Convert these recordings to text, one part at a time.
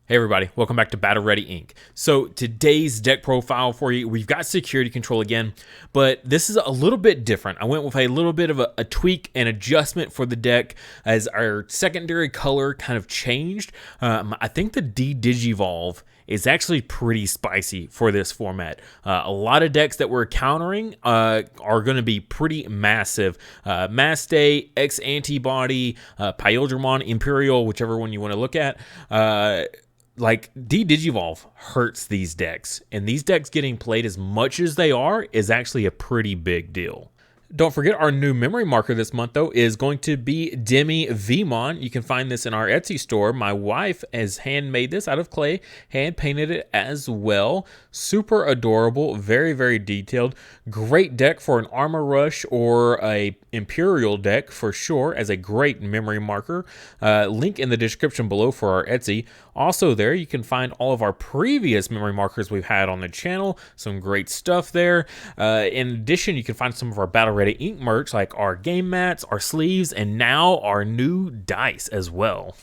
Hey everybody, welcome back to Battle Ready Inc. So today's deck profile for you, we've got security control again, but this is a little bit different. I went with a little bit of a tweak and adjustment for the deck as our secondary color kind of changed. I think the Digivolve is actually pretty spicy for this format. A lot of decks that we're countering are going to be pretty massive. Mastay, X-Antibody, Pyldramon, Imperial, whichever one you want to look at. Like, Digivolve hurts these decks, and these decks getting played as much as they are is actually a pretty big deal. Don't forget, our new memory marker this month, though, is going to be Vmon. You can find this in our Etsy store. My wife has handmade this out of clay, hand-painted it as well. Super adorable, very, very detailed. Great deck for an Armor Rush or a Imperial deck for sure, as a great memory marker. Link in the description below for our Etsy. Also there, you can find all of our previous memory markers we've had on the channel. Some great stuff there. In addition, you can find some of our Battle Ready Inc. merch, like our game mats, our sleeves, and now our new dice as well.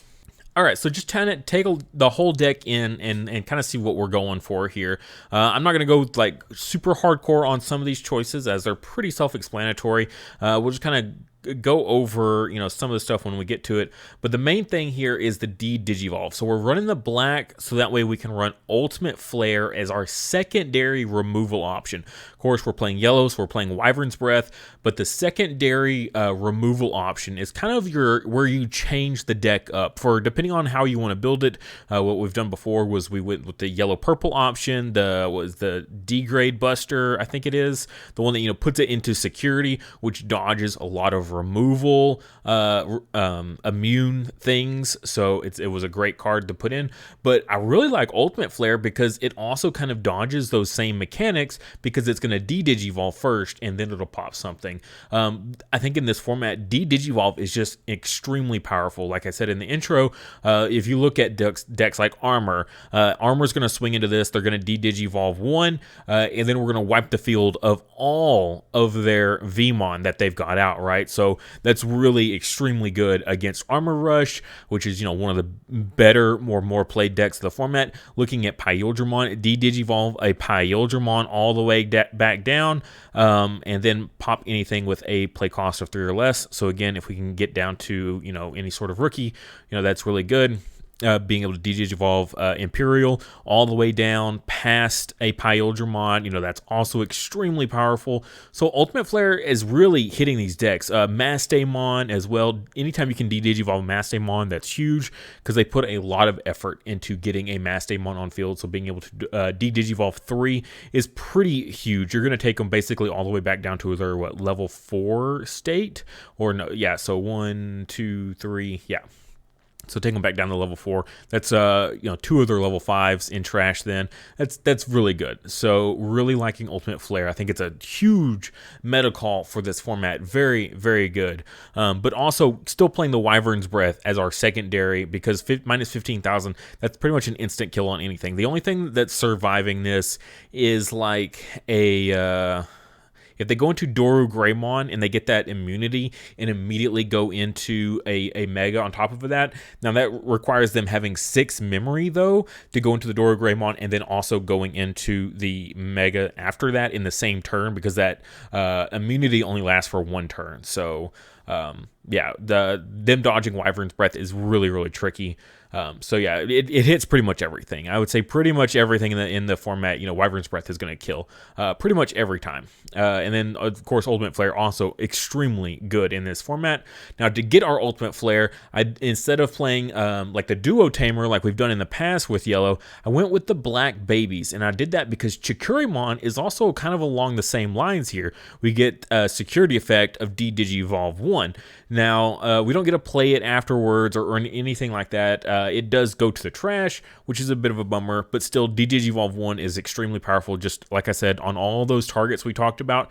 All right, so just kind of take the whole deck in and kind of see what we're going for here. I'm not going to go like super hardcore on some of these choices as they're pretty self-explanatory. We'll just kind of go over, some of the stuff when we get to it. But the main thing here is the Digivolve. So we're running the black so that way we can run Ultimate Flare as our secondary removal option. Of course, we're playing yellow, so we're playing Wyvern's Breath, but the secondary removal option is kind of where you change the deck up for depending on how you want to build it. What we've done before was we went with the yellow-purple option, the D-grade buster, I think it is, the one that puts it into security, which dodges a lot of removal immune things, so it was a great card to put in. But I really like Ultimate Flare because it also kind of dodges those same mechanics because it's going to Digivolve first and then it'll pop something. I think in this format, Digivolve is just extremely powerful. Like I said in the intro, if you look at decks like Armor, Armor's going to swing into this. They're going to Digivolve one, and then we're going to wipe the field of all of their Vmon that they've got out, right? So that's really extremely good against Armor Rush, which is, one of the better, more played decks of the format. Looking at Pyldramon, Digivolve a Pyldramon all the way back down, and then pop anything with a play cost of 3 or less. So again, if we can get down to, any sort of rookie, that's really good. Being able to Digivolve Imperial all the way down past a Pyldramon, that's also extremely powerful. So Ultimate Flare is really hitting these decks. Mastamon as well. Anytime you can Digivolve Mastamon, that's huge because they put a lot of effort into getting a Mastamon on field. So being able to Digivolve 3 is pretty huge. You're going to take them basically all the way back down to their level 4 state, or no, yeah. So 1, 2, 3, yeah. So take them back down to level 4. That's 2 of their level 5s in trash then. That's really good. So really liking Ultimate Flare. I think it's a huge meta call for this format. Very, very good. But also still playing the Wyvern's Breath as our secondary because minus 15,000, that's pretty much an instant kill on anything. The only thing that's surviving this is like if they go into Doru Greymon and they get that immunity and immediately go into a Mega on top of that, now that requires them having 6 memory, though, to go into the Doru Greymon and then also going into the Mega after that in the same turn because that immunity only lasts for 1 turn. So, yeah, them dodging Wyvern's Breath is really, really tricky. So yeah, it hits pretty much everything. I would say pretty much everything in the format, Wyvern's Breath is going to kill pretty much every time. And then, of course, Ultimate Flare also extremely good in this format. Now, to get our Ultimate Flare, instead of playing like the Duo Tamer like we've done in the past with yellow, I went with the black babies. And I did that because Chikurimon is also kind of along the same lines here. We get a security effect of Digivolve 1. Now, we don't get to play it afterwards or anything like that. It does go to the trash, which is a bit of a bummer, but still Digivolve 1 is extremely powerful. Just like I said, on all those targets we talked about,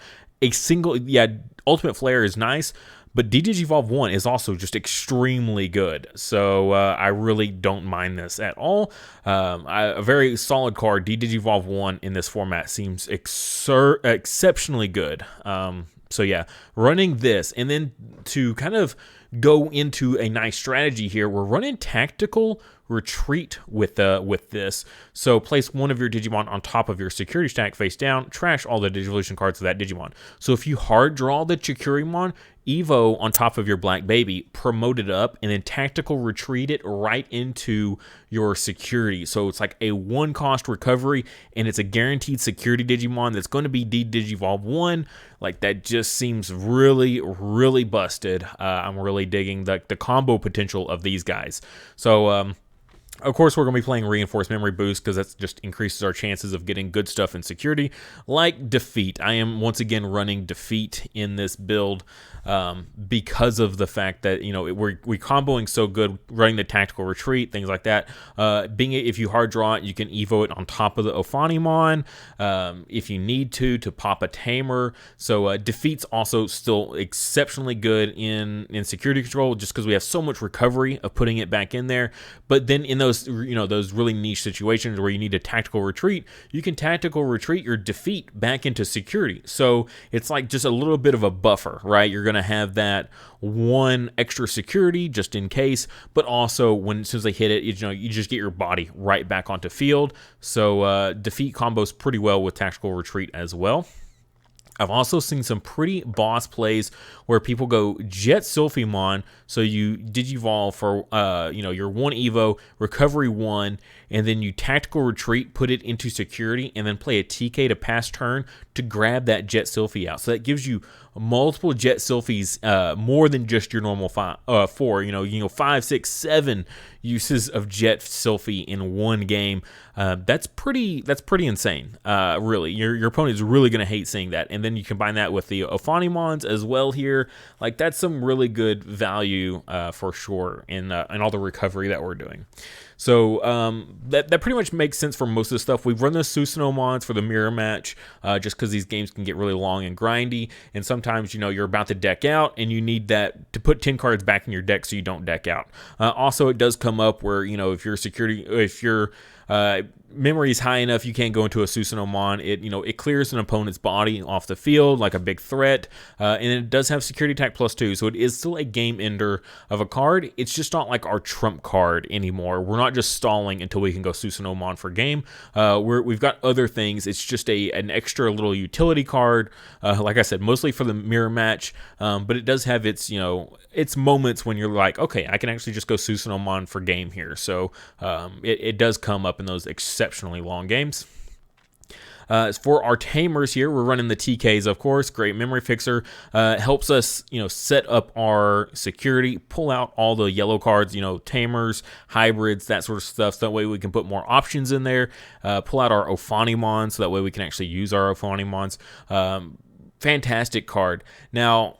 Ultimate Flare is nice, but Digivolve 1 is also just extremely good. So I really don't mind this at all. A very solid card. Digivolve 1 in this format seems exceptionally good. So yeah, running this, and then to kind of go into a nice strategy here, we're running Tactical retreat with this. So place one of your Digimon on top of your security stack face down, trash all the Digivolution cards of that Digimon. So if you hard draw the Chikurimon, Evo on top of your black baby, promote it up, and then tactical retreat it right into your security. So it's like a 1-cost recovery, and it's a guaranteed security Digimon that's going to be Digivolve 1. Like, that just seems really, really busted. I'm really digging the combo potential of these guys. So, of course, we're going to be playing Reinforced Memory Boost because that just increases our chances of getting good stuff in security, like Defeat. I am, once again, running Defeat in this build because of the fact that, we're comboing so good, running the Tactical Retreat, things like that. If you hard draw it, you can Evo it on top of the Ophanimon if you need to pop a Tamer. So Defeat's also still exceptionally good in security control just because we have so much recovery of putting it back in there. But then in those really niche situations where you need a tactical retreat, you can tactical retreat your Defeat back into security. So it's like just a little bit of a buffer, right? You're going to have that one extra security just in case, but also as soon as they hit it, you just get your body right back onto field. So Defeat combos pretty well with tactical retreat as well. I've also seen some pretty boss plays where people go Jersyphimon, so you Digivolve for your 1 Evo, recovery 1, and then you tactical retreat, put it into security, and then play a TK to pass turn to grab that Jersyphimon out. So that gives you multiple Jersyphimons, more than just your normal 4. 5, 6, 7 uses of Jersyphimon in one game. That's pretty insane. Really, your opponent is really going to hate seeing that. And then you combine that with the Ophanimons as well here. Like, that's some really good value for sure in all the recovery that we're doing. So that pretty much makes sense for most of the stuff. We've run the Susanomons for the mirror match just because these games can get really long and grindy, and sometimes you're about to deck out and you need that to put 10 cards back in your deck so you don't deck out. Also, it does come up where if your memory is high enough, you can't go into a Susanomon. It clears an opponent's body off the field like a big threat, and it does have security attack +2, so it is still a game ender of a card. It's just not like our trump card anymore. We're not just stalling until we can go Susanomon for game. We've got other things. It's just an extra little utility card. Like I said, mostly for the mirror match, but it does have its moments when you're like, okay, I can actually just go Susanomon for game here. So it does come up in those exceptionally long games. For our Tamers here, we're running the TKs, of course. Great memory fixer. Helps us, set up our security, pull out all the yellow cards, Tamers, hybrids, that sort of stuff. So that way we can put more options in there. Pull out our Ophanimon, so that way we can actually use our Ophanimons. Fantastic card. Now,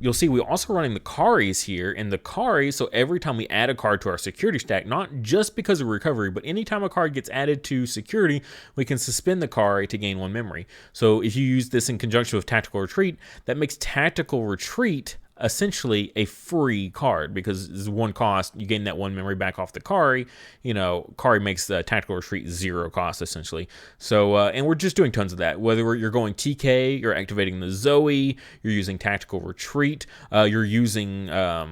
you'll see we're also running the Karis here, and the Kari, so every time we add a card to our security stack, not just because of recovery, but anytime a card gets added to security, we can suspend the Kari to gain 1 memory. So if you use this in conjunction with Tactical Retreat, that makes Tactical Retreat essentially a free card because it's 1 cost. You gain that 1 memory back off the Kari. Kari makes the Tactical Retreat 0 cost essentially. So and we're just doing tons of that. Whether you're going TK, you're activating the Zoe, you're using Tactical Retreat, you're using what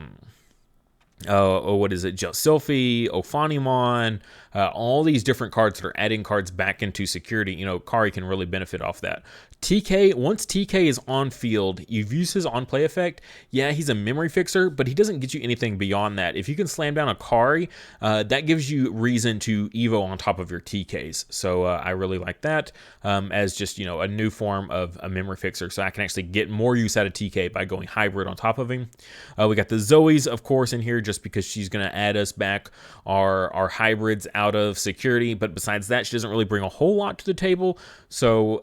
is it? Jersyphimon, Ophanimon, all these different cards that are adding cards back into security. Kari can really benefit off that. TK, once TK is on field, you've used his on-play effect. Yeah, he's a memory fixer, but he doesn't get you anything beyond that. If you can slam down a Kari, that gives you reason to Evo on top of your TKs. So I really like that as just, a new form of a memory fixer. So I can actually get more use out of TK by going hybrid on top of him. We got the Zoes, of course, in here just because she's going to add us back our hybrids out of security. But besides that, she doesn't really bring a whole lot to the table. So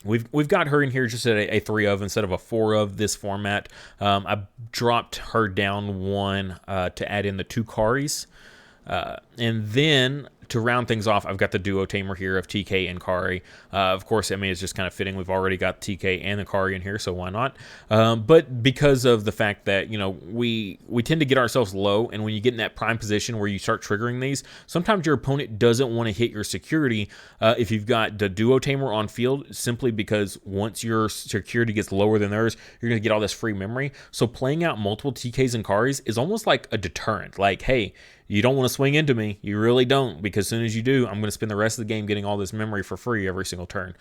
We've got her in here just at a 3 of instead of a 4 of this format. I dropped her down 1 to add in the 2 Karis. And then To round things off, I've got the duo Tamer here of TK and Kari. Of course, I mean, it's just kind of fitting. We've already got TK and the Kari in here, so why not? But because of the fact that, you know, we tend to get ourselves low, and when you get in that prime position where you start triggering these, sometimes your opponent doesn't want to hit your security if you've got the duo Tamer on field, simply because once your security gets lower than theirs, you're going to get all this free memory. So playing out multiple TKs and Karis is almost like a deterrent. Like, hey, you don't want to swing into me. You really don't, because as soon as you do, I'm going to spend the rest of the game getting all this memory for free every single turn.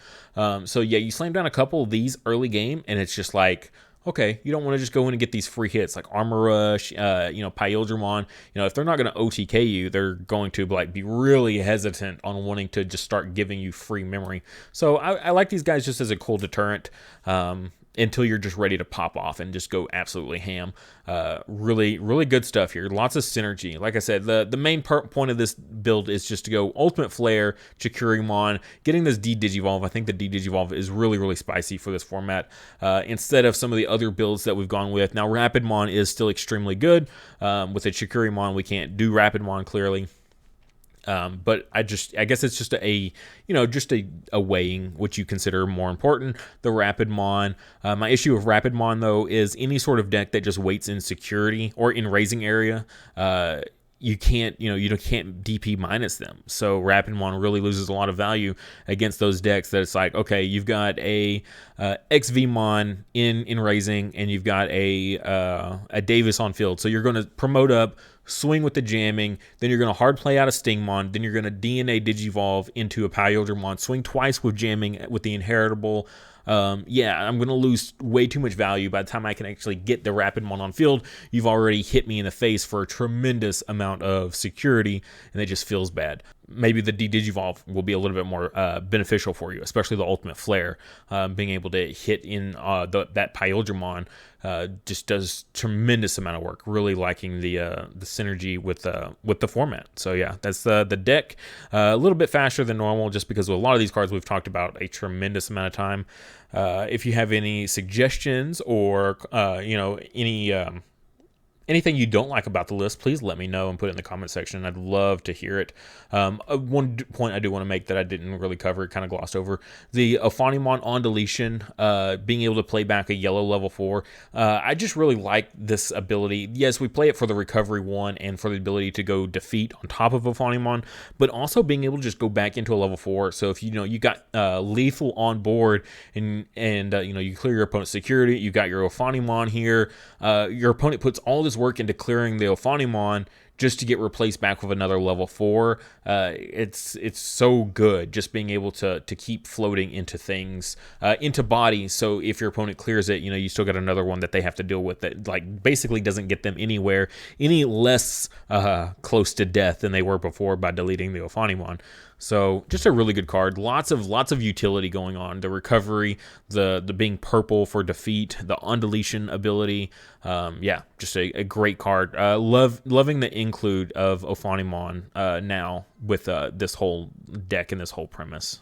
So yeah, you slam down a couple of these early game, and it's just like, okay, you don't want to just go in and get these free hits like Armor Rush, you know, Pyldramon. You know, if they're not going to OTK you, they're going to like be really hesitant on wanting to just start giving you free memory. So I like these guys just as a cool deterrent. Until you're just ready to pop off and just go absolutely ham. Really, really good stuff here. Lots of synergy. Like I said, the main point of this build is just to go Ultimate Flare, Chikurimon, getting this D-Digivolve. I think the D-Digivolve is really, really spicy for this format. Instead of some of the other builds that we've gone with. Now, Rapidmon is still extremely good. With the Chikurimon, we can't do Rapidmon, clearly. But I guess it's just a weighing what you consider more important. The Rapidmon. My issue with Rapidmon, though, is any sort of deck that just waits in security or in raising area. You can't DP minus them. So Rapidmon really loses a lot of value against those decks that it's like, okay, you've got a XVmon in raising, and you've got a Davis on field. So you're going to promote up, swing with the jamming, then you're going to hard play out a Stingmon, then you're going to DNA Digivolve into a Pyldramon, swing twice with jamming with the Inheritable. Yeah, I'm going to lose way too much value. By the time I can actually get the Rapidmon on field, you've already hit me in the face for a tremendous amount of security, and it just feels bad. Maybe the D-Digivolve will be a little bit more beneficial for you, especially the Ultimate Flare. Being able to hit in that Pyldramon just does tremendous amount of work. Really liking the synergy with the format. So yeah, that's the deck. A little bit faster than normal, just because with a lot of these cards we've talked about a tremendous amount of time. If you have any suggestions or anything you don't like about the list, please let me know and put it in the comment section. I'd love to hear it. One point I do want to make that I didn't really cover, kind of glossed over, the Ophanimon on deletion, being able to play back a yellow level 4. I just really like this ability. Yes, we play it for the recovery 1 and for the ability to go defeat on top of Ophanimon, but also being able to just go back into a level 4. So if you got lethal on board and you clear your opponent's security, you got your Ophanimon here, your opponent puts all this work into clearing the Ophanimon just to get replaced back with another level 4. It's so good just being able to keep floating into things, into bodies. So if your opponent clears it, you still got another one that they have to deal with that like basically doesn't get them anywhere any less close to death than they were before by deleting the Ophanimon. So just a really good card. Lots of utility going on. The recovery, the being purple for defeat, the undeletion ability. Yeah, just a great card. Loving the include of Ophanimon now with this whole deck and this whole premise.